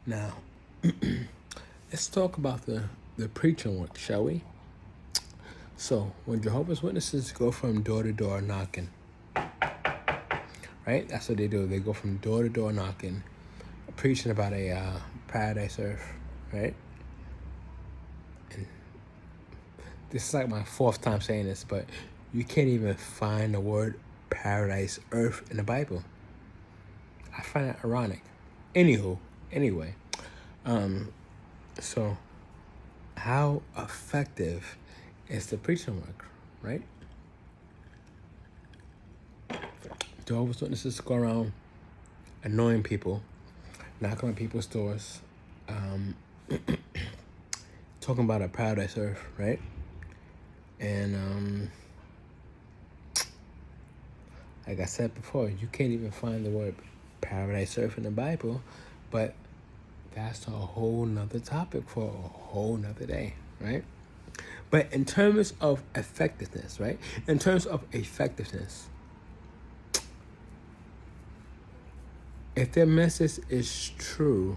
Now, let's talk about the preaching work, shall we? So, when Jehovah's Witnesses go from door to door knocking, right? That's what they do. They go from door to door knocking, preaching about a paradise earth, right? And this is like my fourth time saying this, but you can't even find the word paradise earth in the Bible. I find that ironic. Anyway, so how effective is the preaching work, right? Jehovah's Witnesses go around annoying people, knocking on people's doors, talking about a paradise earth, right? And like I said before, you can't even find the word paradise earth in the Bible, but that's a whole nother topic for a whole nother day, right? But in terms of effectiveness, right? In terms of effectiveness, if their message is true,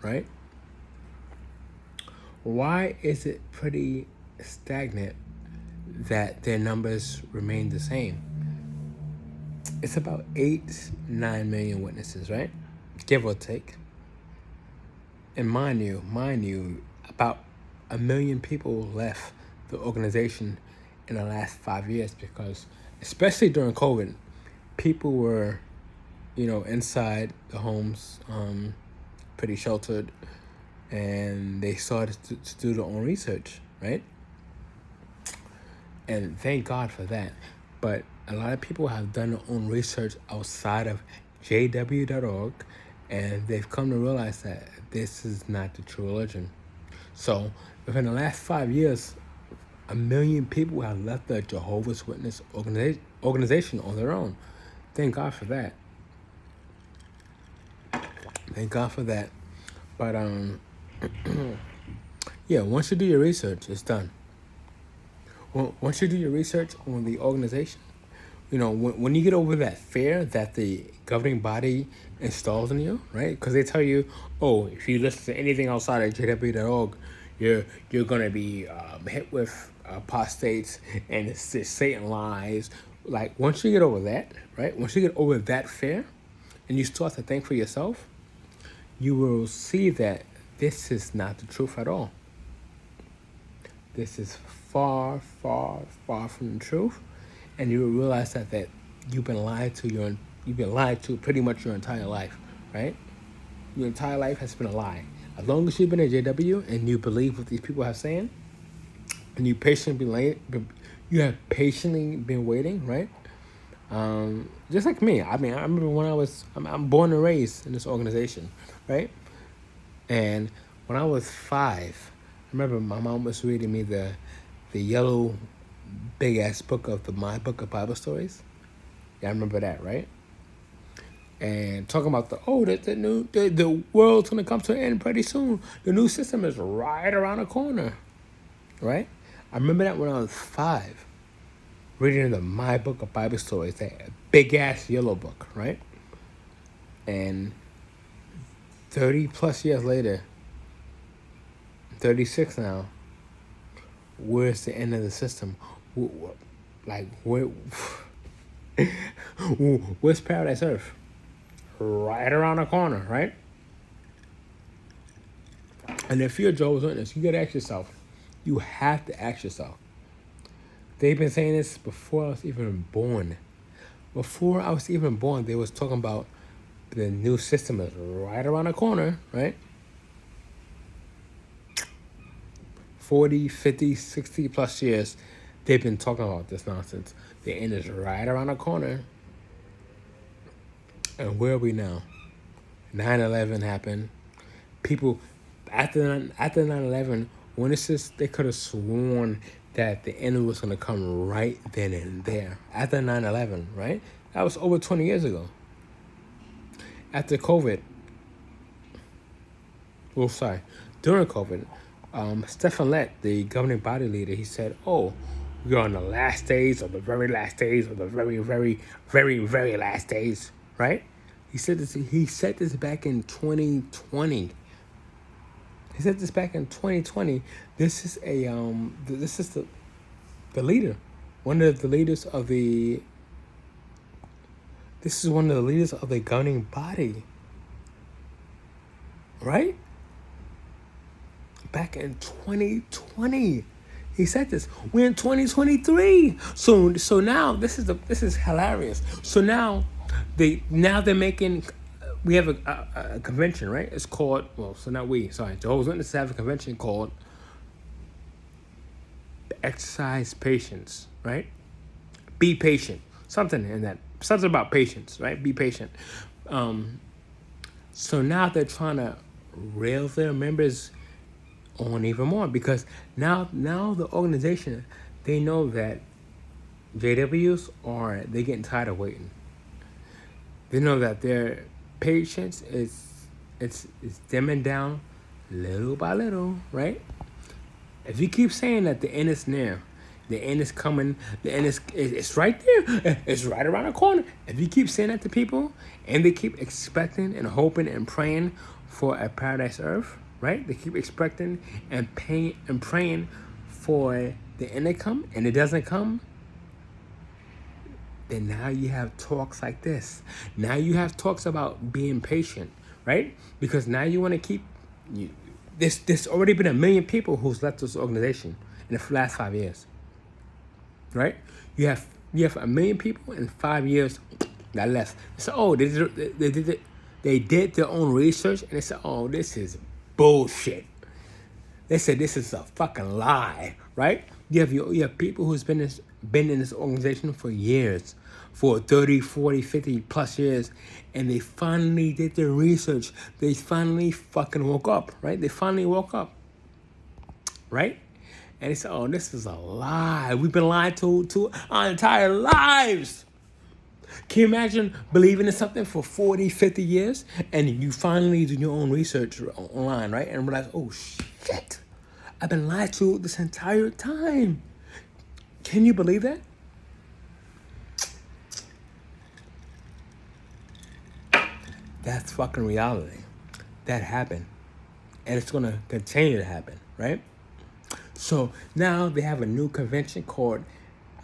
right? Why is it pretty stagnant that their numbers remain the same? It's about 9 million witnesses, right? Give or take. And mind you, about 1 million people left the organization in the last 5 years because, especially during COVID, people were, inside the homes, pretty sheltered, and they started to do their own research, right? And thank God for that. But a lot of people have done their own research outside of jw.org, and they've come to realize that this is not the true religion. So within the last 5 years, 1 million people have left the Jehovah's Witness organization on their own. Thank God for that. Thank God for that. But yeah, once you do your research, it's done. Once you do your research on the organization, when you get over that fear that the governing body installs in you, right? Because they tell you, oh, if you listen to anything outside of jw.org, you're gonna be hit with apostates and it's Satan lies. Like, once you get over that, right? Once you get over that fear, and you start to think for yourself, you will see that this is not the truth at all. This is far, far, far from the truth, and you will realize that you've been lied to pretty much your entire life, right? Your entire life has been a lie. As long as you've been at JW and you believe what these people have saying, and you have patiently been waiting, right? Just like me. I mean, I remember when I'm born and raised in this organization, right? And when I was 5, I remember my mom was reading me the yellow big ass book of my book of Bible stories. Yeah, I remember that, right? And talking about the world's gonna come to an end pretty soon. The new system is right around the corner, right? I remember that when I was 5, reading my book of Bible stories, that big ass yellow book, right? And 30 plus years later, 36 now, where's the end of the system? Where's Paradise Earth? Right around the corner, right? And if you're a Jehovah's Witness, you gotta ask yourself. You have to ask yourself. They've been saying this before I was even born. Before I was even born, they was talking about the new system is right around the corner, right? 40, 50, 60 plus years, they've been talking about this nonsense. The end is right around the corner. And where are we now? 9/11 happened. People, after 9/11, witnesses, they could have sworn that the end was going to come right then and there. After 9/11, right? That was over 20 years ago. After COVID, during COVID, Stefan Lett, the governing body leader, he said, oh, we're on the last days, or the very last days, or the very, very, very, very last days, right? He said this back in 2020, He said this back in 2020. This is this is the leader, one of the leaders of the. This is one of the leaders of the governing body, right? Back in 2020, he said this. We're in 2023. So now this is hilarious. So now they're making. We have a convention, right? It's called, well, so not we, sorry, Jehovah's Witnesses have a convention called Exercise Patience, right? Be patient. Something about patience, right? Be patient. So now they're trying to rail their members on even more, because now the organization, they know that JWs they're getting tired of waiting. They know that their patience is dimming down little by little, right? If you keep saying that the end is near, the end is coming, the end is it's right there, it's right around the corner. If you keep saying that to people and they keep expecting and hoping and praying for a paradise earth, right? They keep expecting and praying for the end to come, and it doesn't come. Then now you have talks like this. Now you have talks about being patient, right? Because now you want to keep. There's already been 1 million people who's left this organization in the last 5 years, right? You have 1 million people in 5 years that left. So they did their own research, and they said, oh, this is bullshit. They said this is a fucking lie, right? You have people who's been in this organization for years, for 30, 40, 50 plus years, and they finally did their research. They finally fucking woke up, right? They finally woke up, right? And they said, oh, this is a lie. We've been lied to our entire lives. Can you imagine believing in something for 40, 50 years, and you finally do your own research online, right? And realize, oh, shit, I've been lied to this entire time. Can you believe that? That's fucking reality. That happened. And it's going to continue to happen, right? So now they have a new convention called,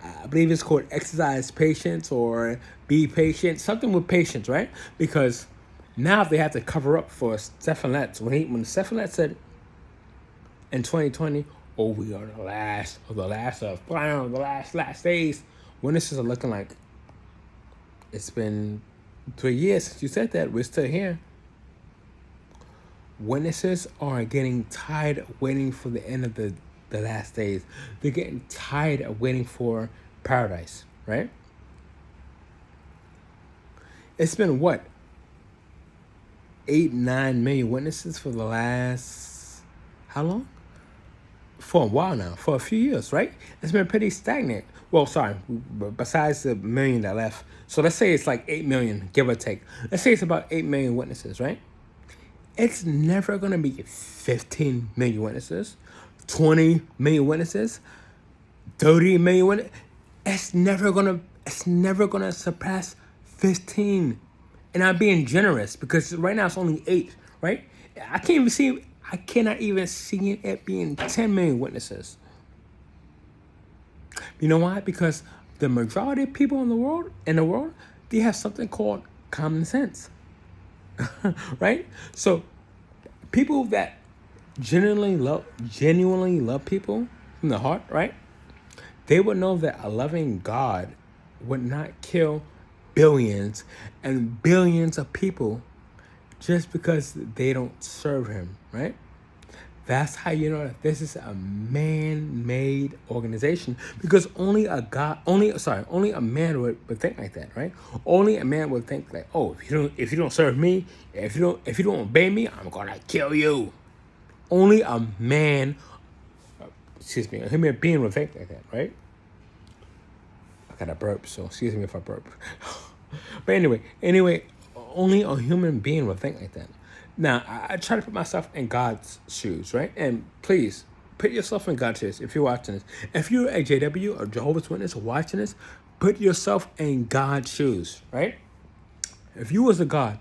I believe it's called Exercise Patience or Be Patient, something with patience, right? Because now they have to cover up for Stephen Letts. When Stephen Letts said in 2020, oh, we are the last days, witnesses are looking like it's been 3 years since you said that. We're still here. Witnesses are getting tired of waiting for the end of the last days. They're getting tired of waiting for paradise, right? It's been what? 8-9 million witnesses for the last, how long? For a while now, for a few years, right? It's been pretty stagnant. Well, sorry, besides the 1 million that left. So let's say it's like 8 million, give or take. Let's say it's about 8 million witnesses, right? It's never going to be 15 million witnesses, 20 million witnesses, 30 million witnesses. It's never going to surpass 15. And I'm being generous because right now it's only 8, right? I cannot even see it being 10 million witnesses. You know why? Because the majority of people in the world, they have something called common sense. Right? So people that genuinely love people from the heart, right? They would know that a loving God would not kill billions and billions of people just because they don't serve him, right? That's how you know that this is a man-made organization, because only a man would think like that, right? Only a man would think like, oh, if you don't serve me, if you don't obey me, I'm gonna kill you. Only a man, a human being would think like that, right? I got a burp, so excuse me if I burp. But anyway, only a human being would think like that. Now, I try to put myself in God's shoes, right? And please, put yourself in God's shoes if you're watching this. If you're a JW or Jehovah's Witness watching this, put yourself in God's shoes, right? If you was a God,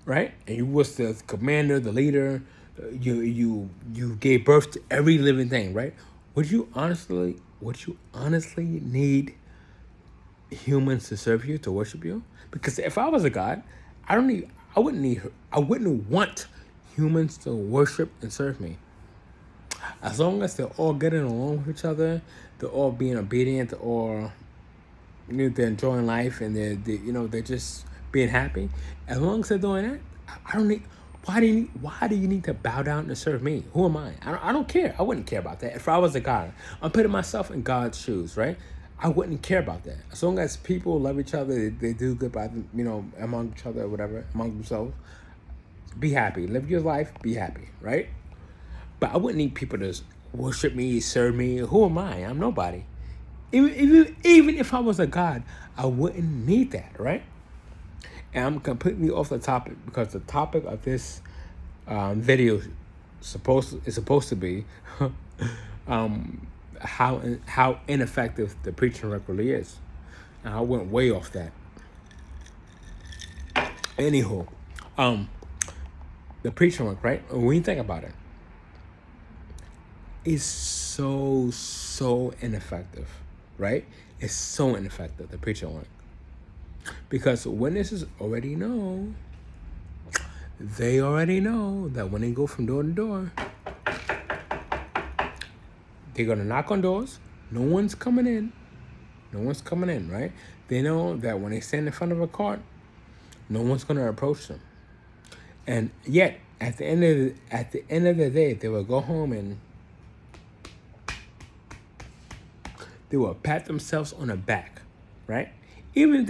right? And you was the commander, the leader, You gave birth to every living thing, right? Would you honestly need humans to serve you, to worship you? Because if I was a god, I wouldn't want humans to worship and serve me. As long as they're all getting along with each other, they're all being obedient, or they're enjoying life, and they're just being happy. As long as they're doing that, I don't need. Why do you need to bow down and serve me? Who am I? I don't care. I wouldn't care about that. If I was a God, I'm putting myself in God's shoes, right? I wouldn't care about that. As long as people love each other, they do good by them, among each other or whatever, among themselves. Be happy. Live your life. Be happy, right? But I wouldn't need people to worship me, serve me. Who am I? I'm nobody. Even if I was a god, I wouldn't need that, right? And I'm completely off the topic because the topic of this video is supposed to be how ineffective the preaching work really is. And I went way off that. Anywho, the preaching work, right? When you think about it, is so ineffective, right? It's so ineffective, the preaching work. Because witnesses already know, they already know that when they go from door to door, they're going to knock on doors. No one's coming in. Right? They know that when they stand in front of a cart, no one's going to approach them. And yet, at the end of the day, they will go home and they will pat themselves on the back, right? Even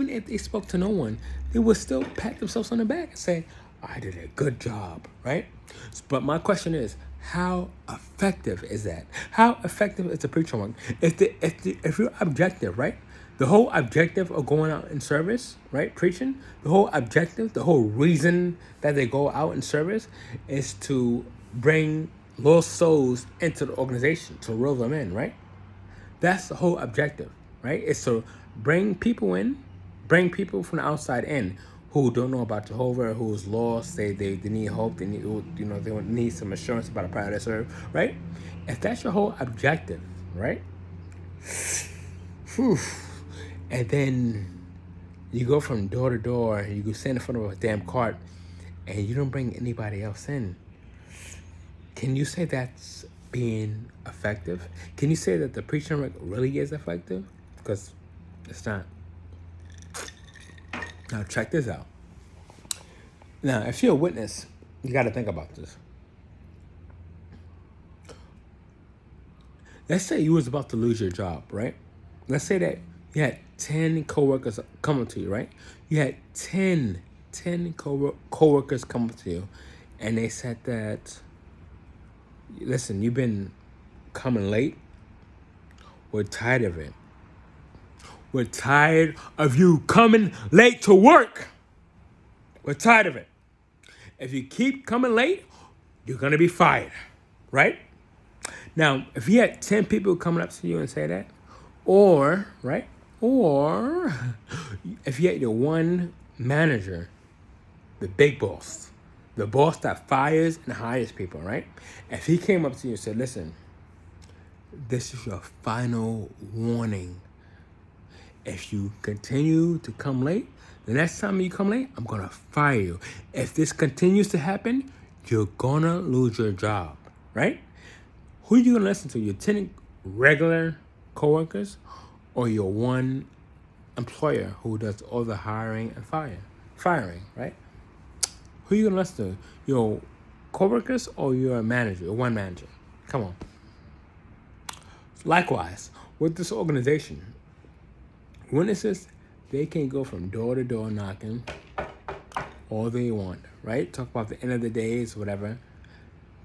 if they spoke to no one, they would still pat themselves on the back and say, I did a good job, right? But my question is, how effective is that? How effective is the preaching work? If you're objective, right? The whole objective of going out in service, right? Preaching, the whole objective, the whole reason that they go out in service is to bring lost souls into the organization, to reel them in, right? That's the whole objective, right? It's to bring people from the outside in who don't know about Jehovah, who's lost, they need hope, they need some assurance about a power they serve, right? If that's your whole objective, right? Whew. And then you go from door to door, you go stand in front of a damn cart, and you don't bring anybody else in. Can you say that's being effective? Can you say that the preaching work really is effective? Because it's not. Now check this out. Now, if you're a witness, you got to think about this. Let's say you was about to lose your job, right? Let's say that you had 10 coworkers coming to you, right? You had 10 coworkers coming to you, and they said that, listen, you've been coming late. We're tired of it. We're tired of you coming late to work. We're tired of it. If you keep coming late, you're going to be fired, right? Now, if you had 10 people coming up to you and say that, or if you had your one manager, the big boss, the boss that fires and hires people, right? If he came up to you and said, listen, this is your final warning. If you continue to come late, the next time you come late, I'm going to fire you. If this continues to happen, you're going to lose your job, right? Who are you going to listen to? Your 10 regular coworkers or your one employer who does all the hiring and firing, right? Who are you going to listen to? Your coworkers or your manager, your one manager? Come on. Likewise, with this organization, witnesses, they can go from door to door knocking all they want, right? Talk about the end of the days, whatever.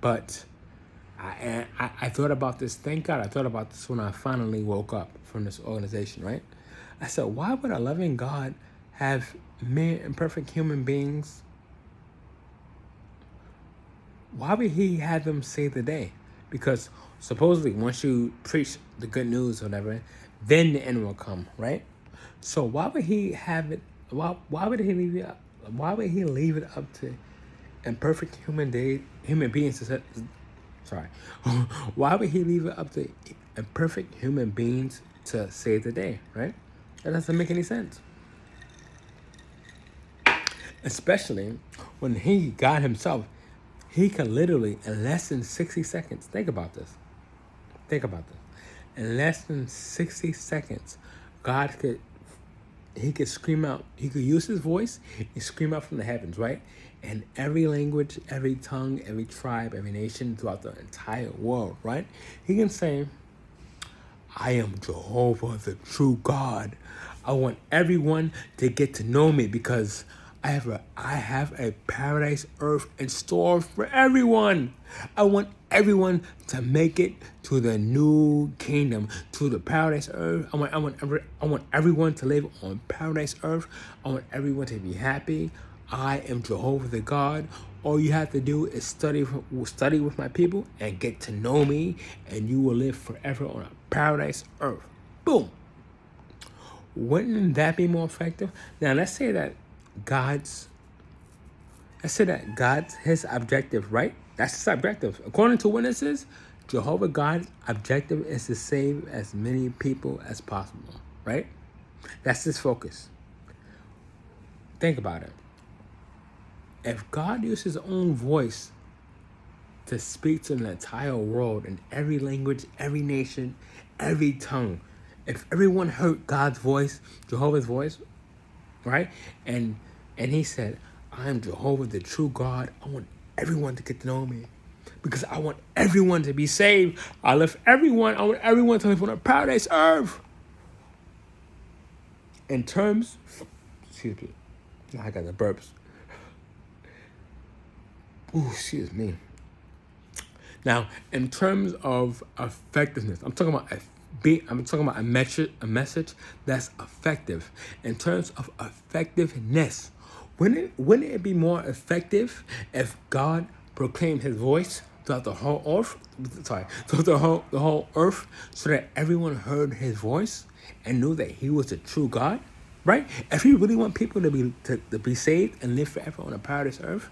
But I thought about this. Thank God I thought about this when I finally woke up from this organization, right? I said, why would a loving God have mere imperfect human beings? Why would he have them save the day? Because supposedly once you preach the good news or whatever, then the end will come, right? So why would he have it? Why would he leave it? Why would he leave it up to and perfect human beings to sorry. Why would he leave it up to imperfect human beings to save the day, right? That doesn't make any sense. Especially when he, God himself, he can literally, in less than 60 seconds, think about this. Think about this. In less than 60 seconds, God could, he could scream out, he could use his voice and scream out from the heavens, right? And every language, every tongue, every tribe, every nation throughout the entire world, right? He can say, I am Jehovah, the true God. I want everyone to get to know me because I have a paradise earth in store for everyone. I want everyone to make it to the new kingdom, to the paradise earth. I want everyone to live on paradise earth. I want everyone to be happy. I am Jehovah the God. All you have to do is study with my people and get to know me, and you will live forever on a paradise earth. Boom. Wouldn't that be more effective? Now let's say that God's his objective, right? That's his objective. According to witnesses, Jehovah God's objective is to save as many people as possible, right? That's his focus. Think about it. If God used his own voice to speak to the entire world in every language, every nation, every tongue, if everyone heard God's voice, Jehovah's voice, right? And he said, I am Jehovah, the true God. I want everyone to get to know me because I want everyone to be saved. I want everyone to live on a paradise earth. In terms, excuse me, I got the burps. Ooh, excuse me. Now, in terms of effectiveness, I'm talking about a message that's effective. In terms of effectiveness, wouldn't it be more effective if God proclaimed his voice throughout the whole earth? Throughout the whole earth, so that everyone heard his voice and knew that he was the true God, right? If you really want people to be saved and live forever on a paradise earth,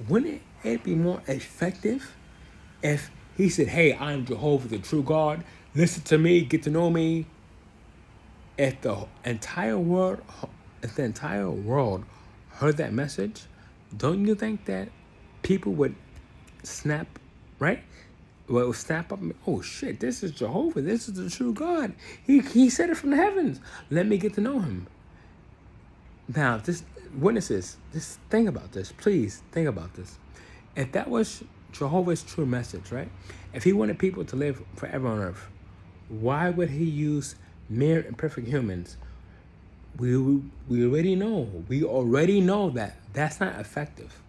wouldn't it be more effective if he said, hey, I'm Jehovah, the true God, listen to me, get to know me? If the entire world heard that message, don't you think that people would snap, right? Well, snap up, oh shit, this is Jehovah, this is the true God. He said it from the heavens. Let me get to know him. Now, witnesses, just think about this. Please think about this. If that was Jehovah's true message, right? If he wanted people to live forever on earth, why would he use mere imperfect humans? We already know. We already know that that's not effective.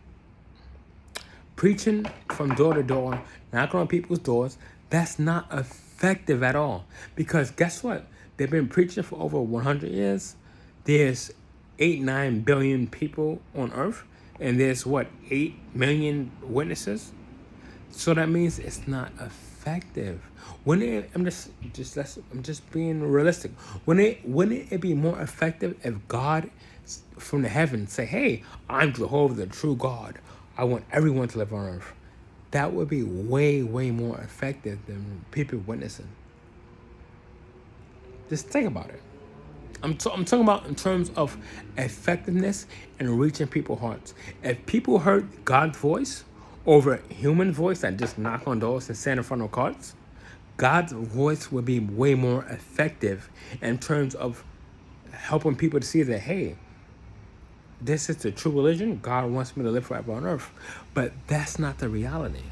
Preaching from door to door, knocking on people's doors, that's not effective at all. Because guess what? They've been preaching for over 100 years. There's 8-9 billion people on earth, and there's 8 million witnesses. So that means it's not effective. I'm just being realistic. Wouldn't it be more effective if God from the heavens say, hey, I'm Jehovah, the true God. I want everyone to live on earth. That would be way, way more effective than people witnessing. Just think about it. I'm talking about in terms of effectiveness and reaching people's hearts. If people heard God's voice over human voice that just knock on doors and stand in front of carts, God's voice would be way more effective in terms of helping people to see that, hey, this is the true religion. God wants me to live forever on earth. But that's not the reality.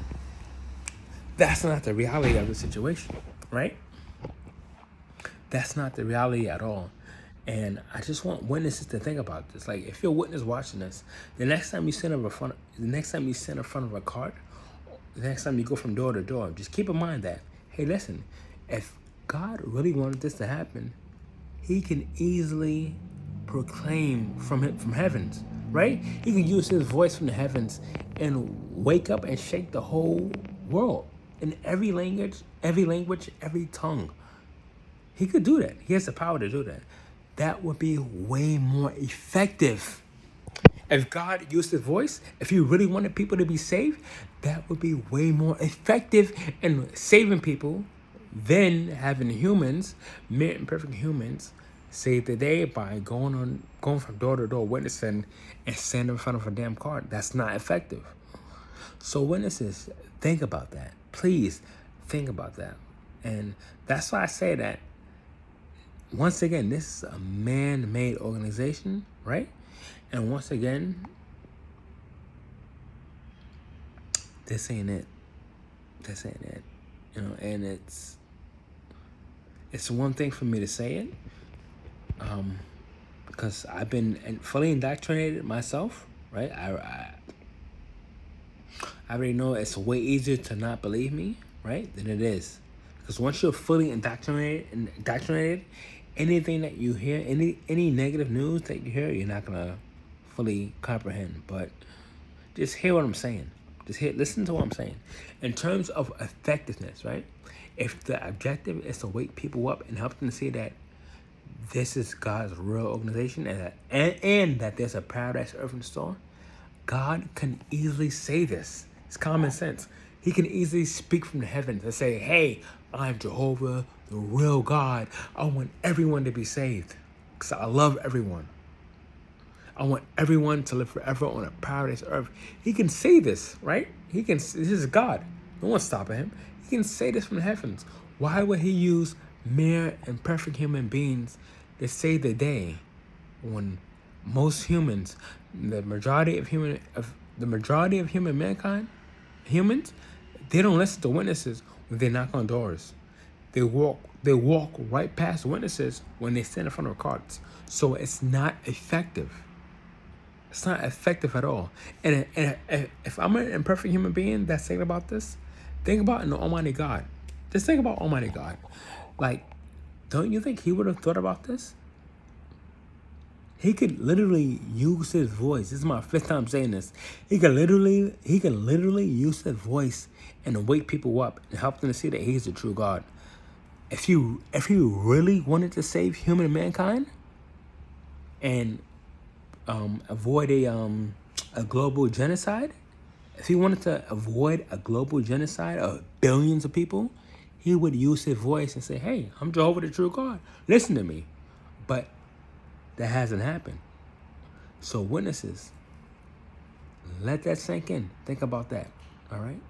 That's not the reality of the situation, right? That's not the reality at all. And I just want witnesses to think about this. Like, if you're a witness watching this, the next time you stand in front of a cart, the next time you go from door to door, just keep in mind that, hey, listen, if God really wanted this to happen, he can easily proclaim from heavens, right? He can use his voice from the heavens and wake up and shake the whole world in every language, every tongue. He could do that. He has the power to do that. That would be way more effective. If God used his voice, if he really wanted people to be saved, that would be way more effective in saving people than having humans, mere imperfect humans, save the day by going from door to door witnessing and standing in front of a damn car. That's not effective. So witnesses, think about that. Please think about that. And that's why I say that once again, this is a man-made organization, right? And once again, this ain't it. This ain't it. And it's one thing for me to say it, because I've been fully indoctrinated myself, right? I already know it's way easier to not believe me, right, than it is. Because once you're fully indoctrinated, anything that you hear, any negative news that you hear, you're not gonna fully comprehend. But just hear what I'm saying. Listen to what I'm saying. In terms of effectiveness, right? If the objective is to wake people up and help them see that this is God's real organization and that there's a paradise earth in store, God can easily say this. It's common sense. He can easily speak from the heavens and say, hey, I'm Jehovah, the real God. I want everyone to be saved because I love everyone. I want everyone to live forever on a paradise earth. He can say this, right? This is God. No one's stopping him. He can say this from the heavens. Why would he use mere and perfect human beings to save the day when most humans, the majority of mankind, humans, they don't listen to witnesses when they knock on doors. They walk right past witnesses when they stand in front of carts. So it's not effective. It's not effective at all. And if I'm an imperfect human being that's thinking about this, think about an Almighty God. Just think about Almighty God. Like, don't you think he would have thought about this? He could literally use his voice. This is my 5th time saying this. He can literally use his voice and wake people up and help them to see that he's the true God. If you really wanted to save human mankind and avoid a global genocide, if he wanted to avoid a global genocide of billions of people, he would use his voice and say, hey, I'm Jehovah the true God. Listen to me. But that hasn't happened. So witnesses, let that sink in. Think about that. All right?